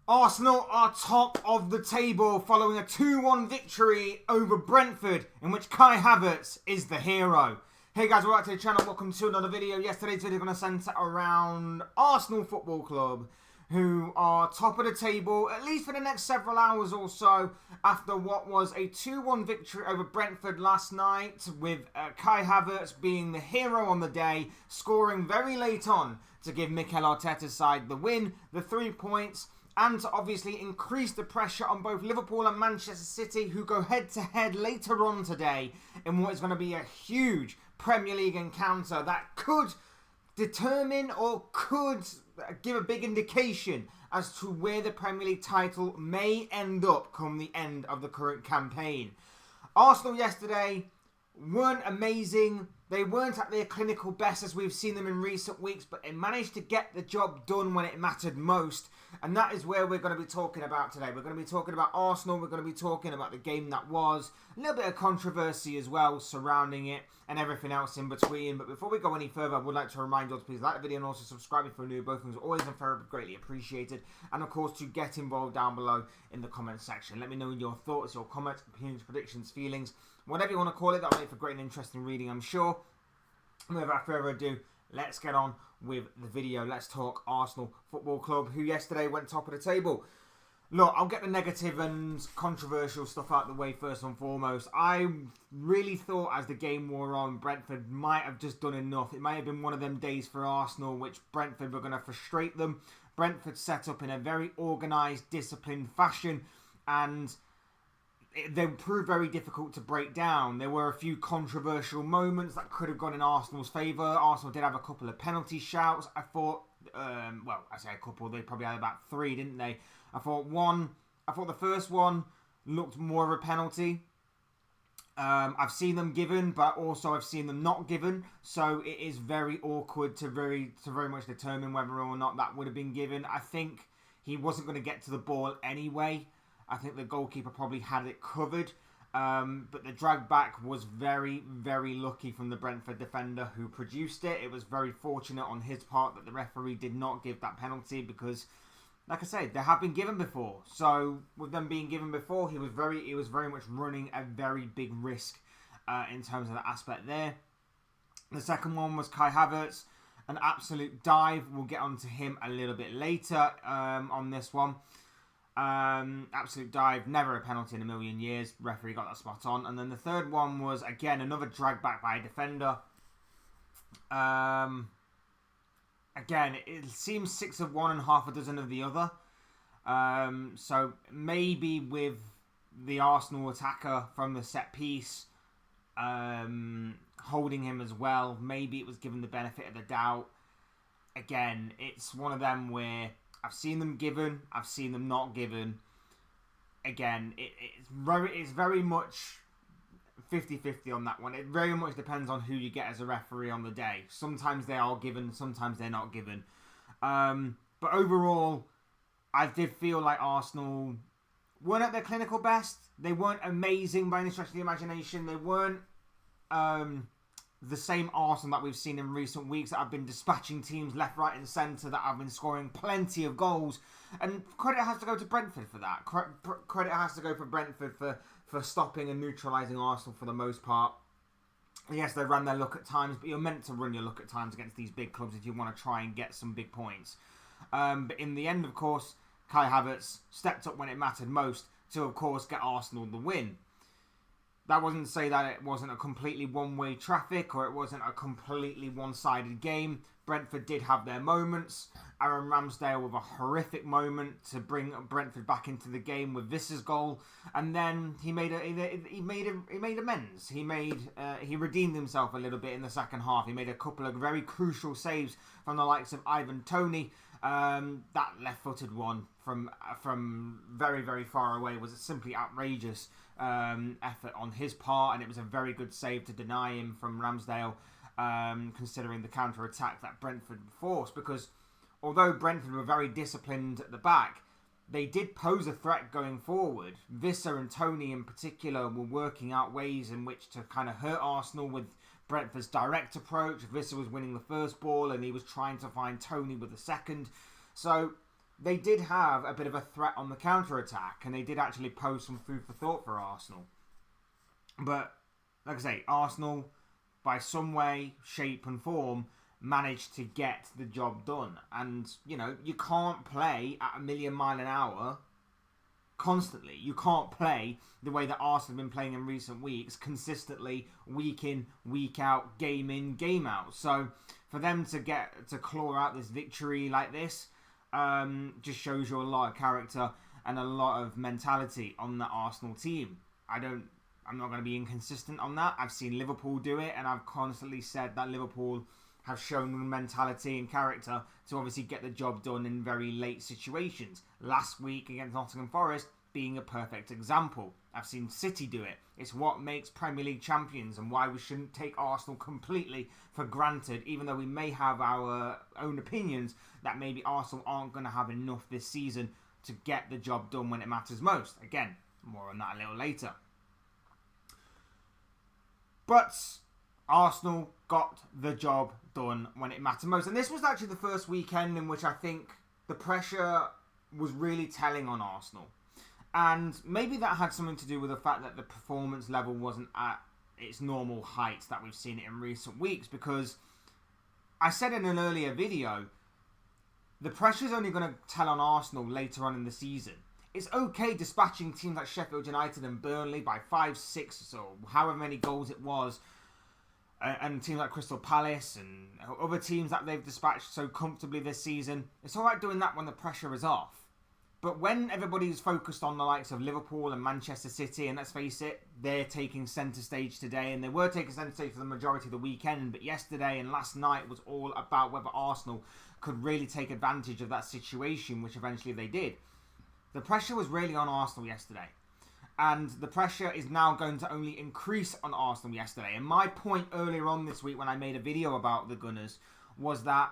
Arsenal are top of the table following a 2-1 victory over Brentford, in which Kai Havertz is the hero. Hey guys, welcome back to the channel. Welcome to another video. Yesterday's video is going to centre around Arsenal Football Club, who are top of the table, at least for the next several hours or so, after what was a 2-1 victory over Brentford last night, with Kai Havertz being the hero on the day, scoring very late on to give Mikel Arteta's side the win, the 3 points, and to obviously increase the pressure on both Liverpool and Manchester City, who go head-to-head later on today in what is going to be a huge Premier League encounter that could determine or could give a big indication as to where the Premier League title may end up come the end of the current campaign. Arsenal yesterday weren't amazing. They weren't at their clinical best as we've seen them in recent weeks, but they managed to get the job done when it mattered most. And that is where we're going to be talking about today. We're going to be talking about Arsenal. We're going to be talking about the game that was. A little bit of controversy as well surrounding it and everything else in between. But before we go any further, I would like to remind you to please like the video and also subscribe if you're new. Both things are always and very greatly appreciated. And of course, to get involved down below in the comment section. Let me know your thoughts, your comments, opinions, predictions, feelings, whatever you want to call it. That'll make for great and interesting reading, I'm sure. And without further ado, let's get on with the video. Let's talk Arsenal Football Club, who yesterday went top of the table. Look, I'll get the negative and controversial stuff out of the way first and foremost. I really thought as the game wore on, Brentford might have just done enough. It might have been one of them days for Arsenal which Brentford were going to frustrate them. Brentford set up in a very organised, disciplined fashion, and they proved very difficult to break down. There were a few controversial moments that could have gone in Arsenal's favour. Arsenal did have a couple of penalty shouts. I thought, well, I say a couple, they probably had about 3, didn't they? I thought the first one looked more of a penalty. I've seen them given, but also I've seen them not given. So it is very awkward to very much determine whether or not that would have been given. I think he wasn't going to get to the ball anyway. I think the goalkeeper probably had it covered. But the drag back was very, very lucky from the Brentford defender who produced it. It was very fortunate on his part that the referee did not give that penalty because, like I said, they have been given before. So with them being given before, he was very much running a very big risk in terms of that aspect there. The second one was Kai Havertz, an absolute dive. We'll get onto him a little bit later on this one. Absolute dive, never a penalty in a million years. Referee got that spot on. And then the third one was, again, another drag back by a defender. Again, it seems 6 of one and half a dozen of the other. So maybe with the Arsenal attacker from the set piece holding him as well, maybe it was given the benefit of the doubt. Again, it's one of them where I've seen them given, I've seen them not given. Again, it's very much 50-50 on that one. It very much depends on who you get as a referee on the day. Sometimes they are given, sometimes they're not given. But overall, I did feel like Arsenal weren't at their clinical best. They weren't amazing by any stretch of the imagination. They weren't the same Arsenal that we've seen in recent weeks that have been dispatching teams left, right and centre, that have been scoring plenty of goals. And credit has to go to Brentford for that. Credit has to go for Brentford for stopping and neutralising Arsenal for the most part. Yes, they ran their luck at times, but you're meant to run your luck at times against these big clubs if you want to try and get some big points. But in the end, of course, Kai Havertz stepped up when it mattered most to, of course, get Arsenal the win. That wasn't to say that it wasn't a completely one-way traffic or it wasn't a completely one-sided game. Brentford did have their moments. Aaron Ramsdale with a horrific moment to bring Brentford back into the game with Visser's goal, and then he made amends. He redeemed himself a little bit in the second half. He made a couple of very crucial saves from the likes of Ivan Toney. That left-footed one from very, very far away was a simply outrageous effort on his part, and it was a very good save to deny him from Ramsdale, considering the counter-attack that Brentford forced, because although Brentford were very disciplined at the back, they did pose a threat going forward. Visser and Toney in particular were working out ways in which to kind of hurt Arsenal with Brentford's direct approach. Visser was winning the first ball and he was trying to find Toney with the second. So they did have a bit of a threat on the counter-attack, and they did actually pose some food for thought for Arsenal. But, like I say, Arsenal, by some way, shape and form, managed to get the job done. And, you know, you can't play at a million mile an hour constantly. You can't play the way that Arsenal have been playing in recent weeks, consistently, week in, week out, game in, game out. So, for them to claw out this victory like this, just shows you a lot of character and a lot of mentality on the Arsenal team. I'm not going to be inconsistent on that. I've seen Liverpool do it, and I've constantly said that Liverpool have shown mentality and character to obviously get the job done in very late situations. Last week against Nottingham Forest being a perfect example. I've seen City do it. It's what makes Premier League champions, and why we shouldn't take Arsenal completely for granted, even though we may have our own opinions that maybe Arsenal aren't going to have enough this season to get the job done when it matters most. Again, more on that a little later. But Arsenal got the job done when it mattered most. And this was actually the first weekend in which I think the pressure was really telling on Arsenal. And maybe that had something to do with the fact that the performance level wasn't at its normal heights that we've seen it in recent weeks. Because I said in an earlier video, the pressure is only going to tell on Arsenal later on in the season. It's okay dispatching teams like Sheffield United and Burnley by 5, 6 or however many goals it was, and teams like Crystal Palace and other teams that they've dispatched so comfortably this season. It's alright doing that when the pressure is off. But when everybody's focused on the likes of Liverpool and Manchester City, and let's face it, they're taking centre stage today, and they were taking centre stage for the majority of the weekend, but yesterday and last night was all about whether Arsenal could really take advantage of that situation, which eventually they did. The pressure was really on Arsenal yesterday. And the pressure is now going to only increase on Arsenal yesterday. And my point earlier on this week when I made a video about the Gunners was that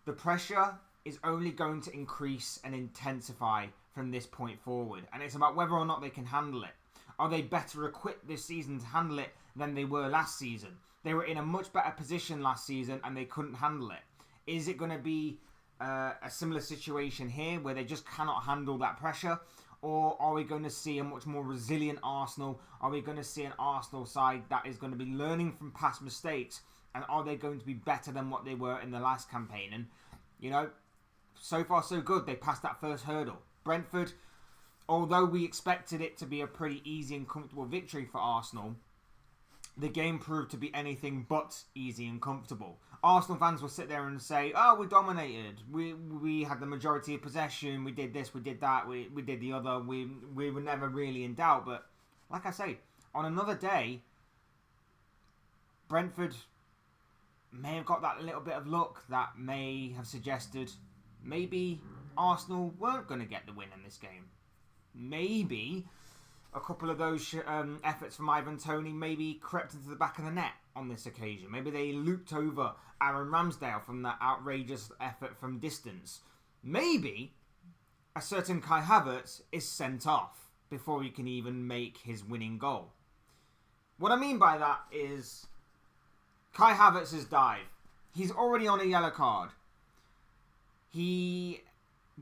the pressure is only going to increase and intensify from this point forward. And it's about whether or not they can handle it. Are they better equipped this season to handle it than they were last season? They were in a much better position last season and they couldn't handle it. Is it going to be a similar situation here where they just cannot handle that pressure? Or are we going to see a much more resilient Arsenal? Are we going to see an Arsenal side that is going to be learning from past mistakes? And are they going to be better than what they were in the last campaign? And, you know, so far so good. They passed that first hurdle. Brentford, although we expected it to be a pretty easy and comfortable victory for Arsenal, the game proved to be anything but easy and comfortable. Arsenal fans will sit there and say, oh, we dominated. We had the majority of possession. We did this, we did that, we did the other. We were never really in doubt. But like I say, on another day, Brentford may have got that little bit of luck that may have suggested maybe Arsenal weren't going to get the win in this game. Maybe a couple of those efforts from Ivan Toney maybe crept into the back of the net on this occasion. Maybe they looped over Aaron Ramsdale from that outrageous effort from distance. Maybe a certain Kai Havertz is sent off before he can even make his winning goal. What I mean by that is Kai Havertz's dive. He's already on a yellow card. He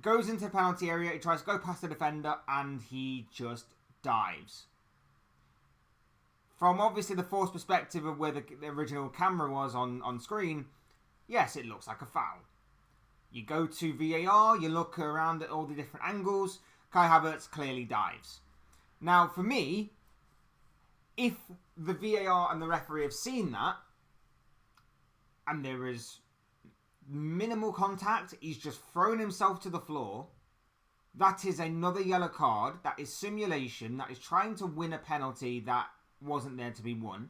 goes into the penalty area, he tries to go past the defender, and he just dives. From obviously the forced perspective of where the original camera was on screen, yes, it looks like a foul. You go to VAR, you look around at all the different angles, Kai Havertz clearly dives. Now, for me, if the VAR and the referee have seen that, and there is minimal contact, he's just thrown himself to the floor, that is another yellow card, that is simulation, that is trying to win a penalty that wasn't there to be won.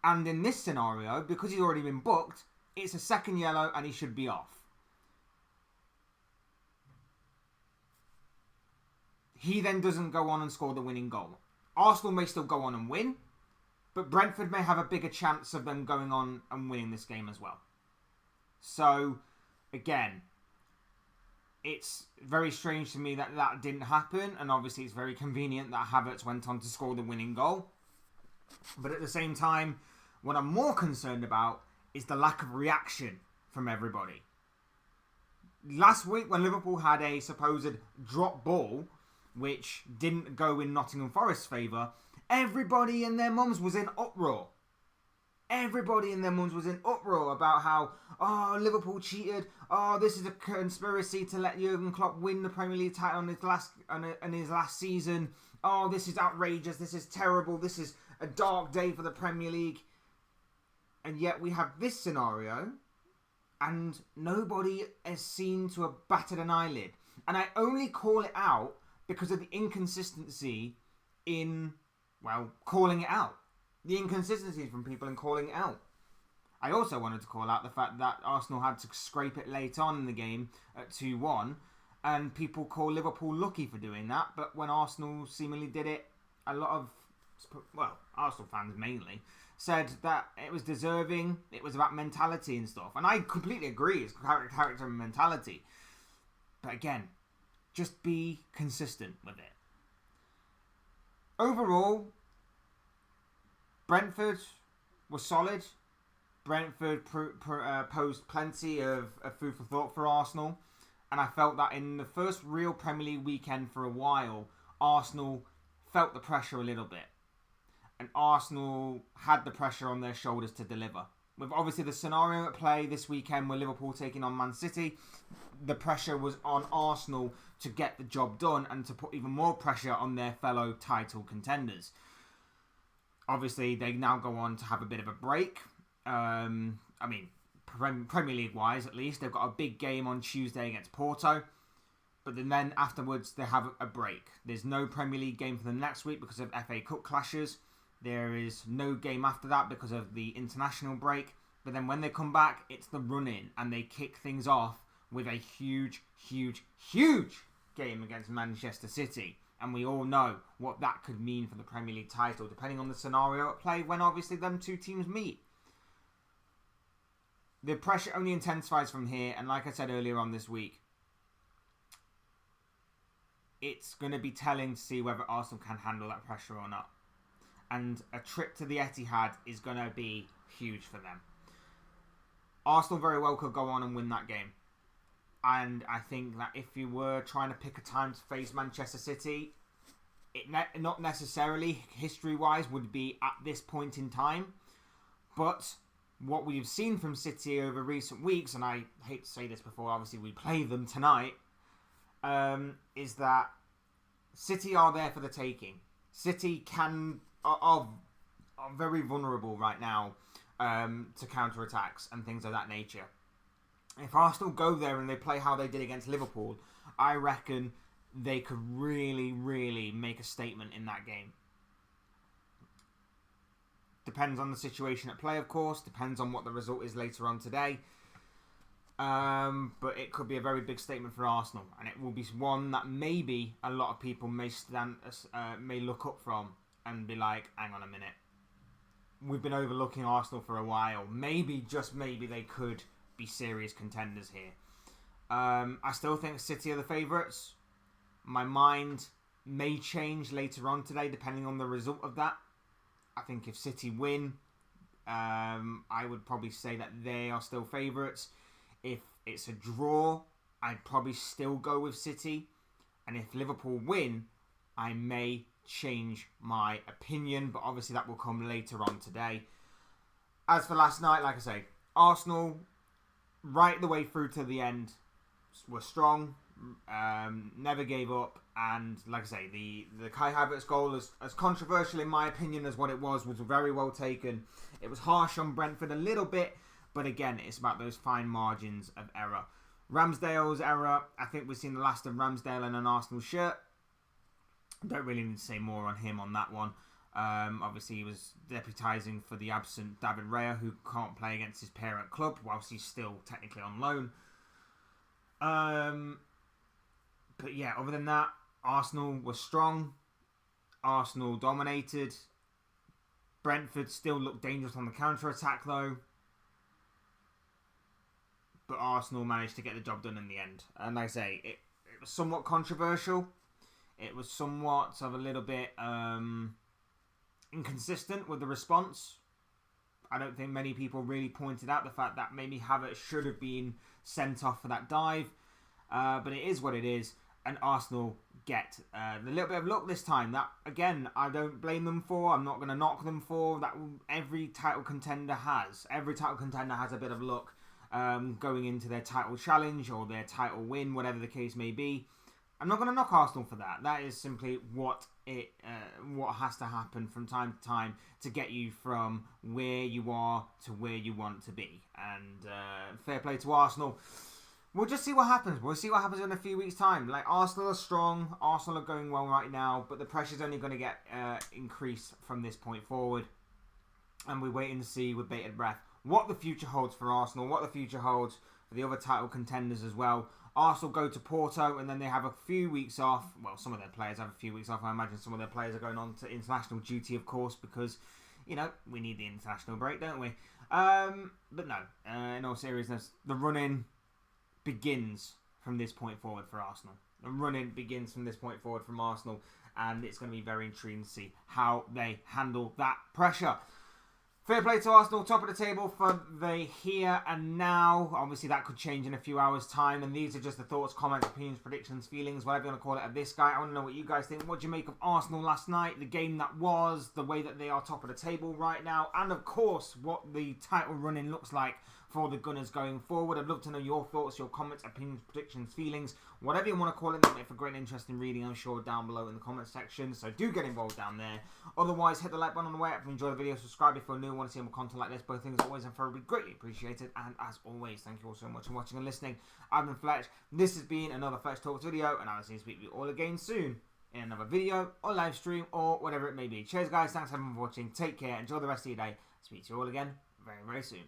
And in this scenario, because he's already been booked, it's a second yellow and he should be off. He then doesn't go on and score the winning goal. Arsenal may still go on and win, but Brentford may have a bigger chance of them going on and winning this game as well. So, again, it's very strange to me that that didn't happen, and obviously it's very convenient that Havertz went on to score the winning goal. But at the same time, what I'm more concerned about is the lack of reaction from everybody. last week when Liverpool had a supposed drop ball, which didn't go in Nottingham Forest's favour, everybody and their mums was in uproar. Everybody and their mums was in uproar about how, oh, Liverpool cheated. Oh, this is a conspiracy to let Jurgen Klopp win the Premier League title in his last season. Oh, this is outrageous. This is terrible. This is a dark day for the Premier League. And yet we have this scenario, and nobody is seen to have batted an eyelid. And I only call it out because of the inconsistency in, well, calling it out. The inconsistencies from people in calling it out. I also wanted to call out the fact that Arsenal had to scrape it late on in the game at 2-1, and people call Liverpool lucky for doing that, but when Arsenal seemingly did it, a lot of, well, Arsenal fans mainly, said that it was deserving, it was about mentality and stuff. And I completely agree, it's character and mentality. But again, just be consistent with it. Overall, Brentford was solid. Brentford posed plenty of food for thought for Arsenal. And I felt that in the first real Premier League weekend for a while, Arsenal felt the pressure a little bit. And Arsenal had the pressure on their shoulders to deliver. With obviously the scenario at play this weekend with Liverpool taking on Man City, the pressure was on Arsenal to get the job done and to put even more pressure on their fellow title contenders. Obviously, they now go on to have a bit of a break. Premier League-wise, at least. They've got a big game on Tuesday against Porto. But then afterwards, they have a break. There's no Premier League game for them next week because of FA Cup clashes. There is no game after that because of the international break. But then when they come back, it's the run-in. And they kick things off with a huge, huge, huge game against Manchester City. And we all know what that could mean for the Premier League title, depending on the scenario at play when obviously them two teams meet. The pressure only intensifies from here, and like I said earlier on this week, it's going to be telling to see whether Arsenal can handle that pressure or not. And a trip to the Etihad is going to be huge for them. Arsenal very well could go on and win that game. And I think that if you were trying to pick a time to face Manchester City, it not necessarily history-wise would be at this point in time. But what we've seen from City over recent weeks, and I hate to say this before obviously we play them tonight, is that City are there for the taking. City are very vulnerable right now to counter-attacks and things of that nature. If Arsenal go there and they play how they did against Liverpool, I reckon they could really, really make a statement in that game. Depends on the situation at play, of course. Depends on what the result is later on today. But it could be a very big statement for Arsenal. And it will be one that maybe a lot of people may look up from and be like, hang on a minute. We've been overlooking Arsenal for a while. Maybe, just maybe, they could be serious contenders here. I still think City are the favourites. My mind may change later on today depending on the result of that. I think if City win, I would probably say that they are still favourites. If it's a draw, I'd probably still go with City. And if Liverpool win, I may change my opinion, but obviously that will come later on today. As for last night, like I say, Arsenal right the way through to the end were strong, never gave up, and like I say, the Kai Havertz goal, as controversial in my opinion as what it was very well taken. It was harsh on Brentford a little bit, but again, it's about those fine margins of error. Ramsdale's error, I think we've seen the last of Ramsdale in an Arsenal shirt. Don't really need to say more on him on that one. Obviously, he was deputising for the absent David Raya, who can't play against his parent club, whilst he's still technically on loan. But yeah, other than that, Arsenal was strong. Arsenal dominated. Brentford still looked dangerous on the counter-attack, though. But Arsenal managed to get the job done in the end. And like I say, it was somewhat controversial. It was somewhat of a little bit inconsistent with the response. I don't think many people really pointed out the fact that maybe Havertz should have been sent off for that dive. But it is what it is, and Arsenal get a little bit of luck this time. That, again, I don't blame them for. I'm not going to knock them for. That every title contender has. Every title contender has a bit of luck going into their title challenge or their title win, whatever the case may be. I'm not going to knock Arsenal for that. That is simply what has to happen from time to time to get you from where you are to where you want to be. And fair play to Arsenal. We'll just see what happens. We'll see what happens in a few weeks' time. Like, Arsenal are strong. Arsenal are going well right now. But the pressure's only going to get increased from this point forward. And we wait and see with bated breath what the future holds for Arsenal. What the future holds for the other title contenders as well. Arsenal go to Porto and then they have a few weeks off. Well, some of their players have a few weeks off. I imagine some of their players are going on to international duty, of course, because, you know, we need the international break, don't we? But no, in all seriousness, the run-in begins from this point forward for Arsenal. The run-in begins from this point forward from Arsenal, and it's going to be very intriguing to see how they handle that pressure. Fair play to Arsenal, top of the table for the here and now. Obviously, that could change in a few hours' time, and these are just the thoughts, comments, opinions, predictions, feelings, whatever you want to call it, of this guy. I want to know what you guys think. What do you make of Arsenal last night, the game that was, the way that they are top of the table right now, and of course, what the title run-in looks like for the Gunners going forward. I'd love to know your thoughts, your comments, opinions, predictions, feelings, whatever you want to call it. Make for great and interesting reading, I'm sure, down below in the comment section. So do get involved down there. Otherwise, hit the like button on the way up if you enjoy the video. Subscribe if you're new and want to see more content like this. Both things always and forever be greatly appreciated. And as always, thank you all so much for watching and listening. I've been Fletch. This has been another Fletch Talks video, and I will see you speak to you all again soon in another video or live stream or whatever it may be. Cheers, guys. Thanks for watching. Take care. Enjoy the rest of your day. Speak to you all again very, very soon.